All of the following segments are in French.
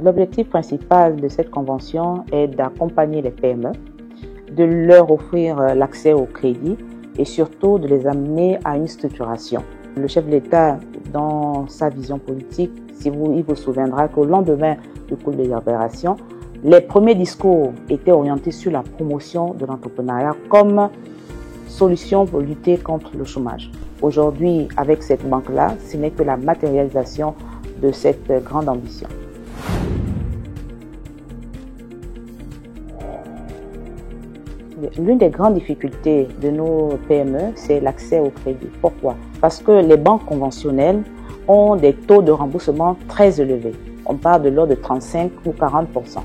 L'objectif principal de cette convention est d'accompagner les PME, de leur offrir l'accès au crédit et surtout de les amener à une structuration. Le chef de l'État, dans sa vision politique, il vous souviendra qu'au lendemain du coup de libération, les premiers discours étaient orientés sur la promotion de l'entrepreneuriat comme solution pour lutter contre le chômage. Aujourd'hui, avec cette banque-là, ce n'est que la matérialisation de cette grande ambition. L'une des grandes difficultés de nos PME, c'est l'accès au crédit. Pourquoi? Parce que les banques conventionnelles ont des taux de remboursement très élevés. On parle de l'ordre de 35 ou 40%.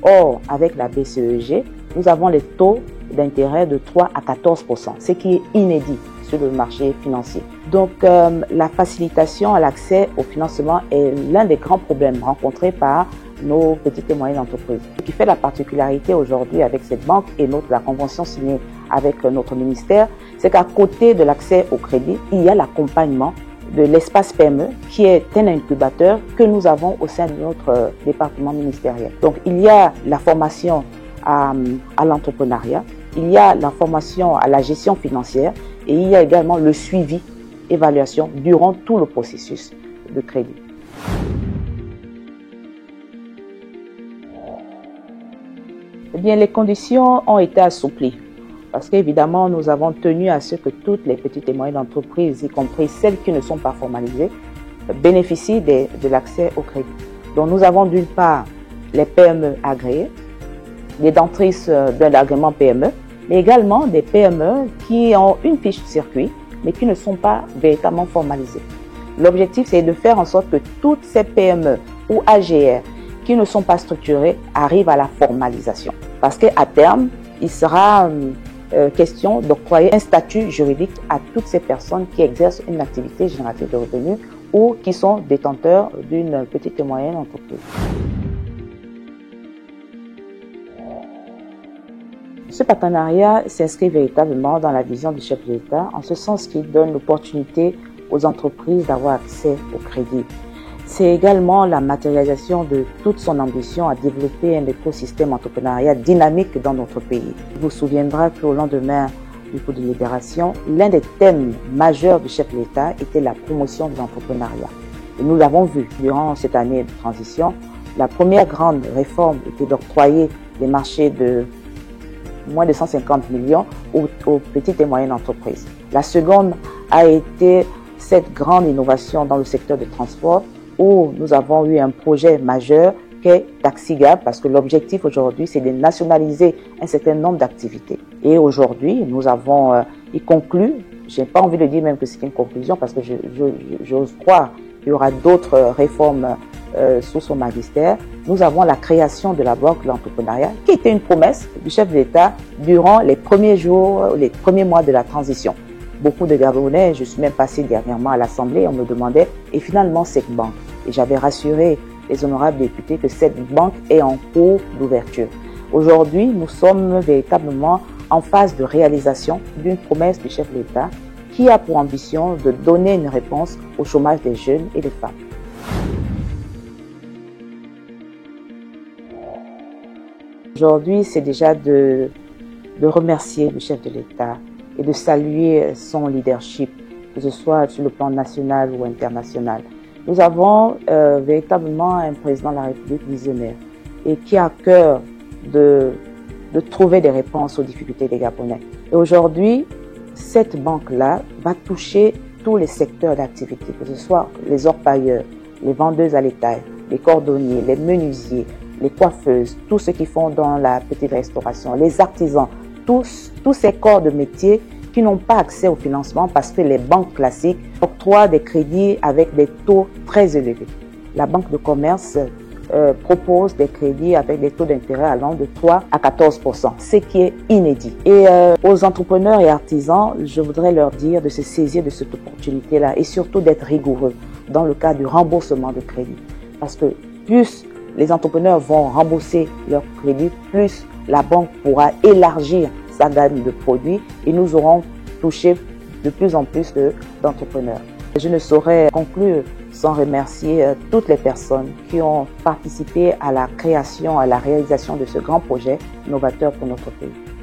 Or, avec la BCEG, nous avons les taux d'intérêt de 3 à 14%, ce qui est inédit sur le marché financier. Donc, la facilitation à l'accès au financement est l'un des grands problèmes rencontrés par nos petites et moyennes entreprises. Ce qui fait la particularité aujourd'hui avec cette banque et la convention signée avec notre ministère, c'est qu'à côté de l'accès au crédit, il y a l'accompagnement de l'espace PME qui est un incubateur que nous avons au sein de notre département ministériel. Donc, il y a la formation à l'entrepreneuriat, il y a la formation à la gestion financière et il y a également le suivi, évaluation durant tout le processus de crédit. Eh bien, les conditions ont été assouplies parce qu'évidemment, nous avons tenu à ce que toutes les petites et moyennes entreprises, y compris celles qui ne sont pas formalisées, bénéficient de l'accès au crédit. Donc, nous avons d'une part les PME agréées, les dentistes d'un agrément PME, mais également des PME qui ont une fiche de circuit, mais qui ne sont pas véritablement formalisées. L'objectif, c'est de faire en sorte que toutes ces PME ou AGR qui ne sont pas structurées arrivent à la formalisation. Parce qu'à terme, il sera question d'octroyer un statut juridique à toutes ces personnes qui exercent une activité génératrice de revenus ou qui sont détenteurs d'une petite et moyenne entreprise. Ce partenariat s'inscrit véritablement dans la vision du chef de l'État, en ce sens qu'il donne l'opportunité aux entreprises d'avoir accès au crédit. C'est également la matérialisation de toute son ambition à développer un écosystème entrepreneurial dynamique dans notre pays. Il vous souviendra qu'au lendemain du coup de libération, l'un des thèmes majeurs du chef de l'État était la promotion de l'entrepreneuriat. Et nous l'avons vu durant cette année de transition. La première grande réforme était d'octroyer des marchés de moins de 150 millions aux petites et moyennes entreprises. La seconde a été cette grande innovation dans le secteur du transport où nous avons eu un projet majeur qui est TaxiGab parce que l'objectif aujourd'hui c'est de nationaliser un certain nombre d'activités. Et aujourd'hui nous avons y conclu, j'ai pas envie de dire même que c'est une conclusion parce que j'ose croire qu'il y aura d'autres réformes sous son magistère. Nous avons la création de la banque de l'entrepreneuriat qui était une promesse du chef de l'État durant les premiers jours, les premiers mois de la transition. Beaucoup de Gabonais, je suis même passé dernièrement à l'Assemblée, on me demandait, et finalement cette banque. Et j'avais rassuré les honorables députés que cette banque est en cours d'ouverture. Aujourd'hui, nous sommes véritablement en phase de réalisation d'une promesse du chef de l'État qui a pour ambition de donner une réponse au chômage des jeunes et des femmes. Aujourd'hui, c'est déjà de remercier le chef de l'État et de saluer son leadership, que ce soit sur le plan national ou international. Nous avons véritablement un président de la République visionnaire et qui a à cœur de trouver des réponses aux difficultés des Gabonais. Et aujourd'hui, cette banque-là va toucher tous les secteurs d'activité, que ce soit les orpailleurs, les vendeuses à l'étal, les cordonniers, les menuisiers, les coiffeuses, tous ceux qui font dans la petite restauration, les artisans, tous ces corps de métier qui n'ont pas accès au financement parce que les banques classiques octroient des crédits avec des taux très élevés. La banque de commerce propose des crédits avec des taux d'intérêt allant de 3 à 14%, ce qui est inédit. Et aux entrepreneurs et artisans, je voudrais leur dire de se saisir de cette opportunité-là et surtout d'être rigoureux dans le cas du remboursement de crédit. Parce que plus les entrepreneurs vont rembourser leurs crédits, plus la banque pourra élargir sa gamme de produits et nous aurons touché de plus en plus d'entrepreneurs. Je ne saurais conclure sans remercier toutes les personnes qui ont participé à la création, à la réalisation de ce grand projet novateur pour notre pays.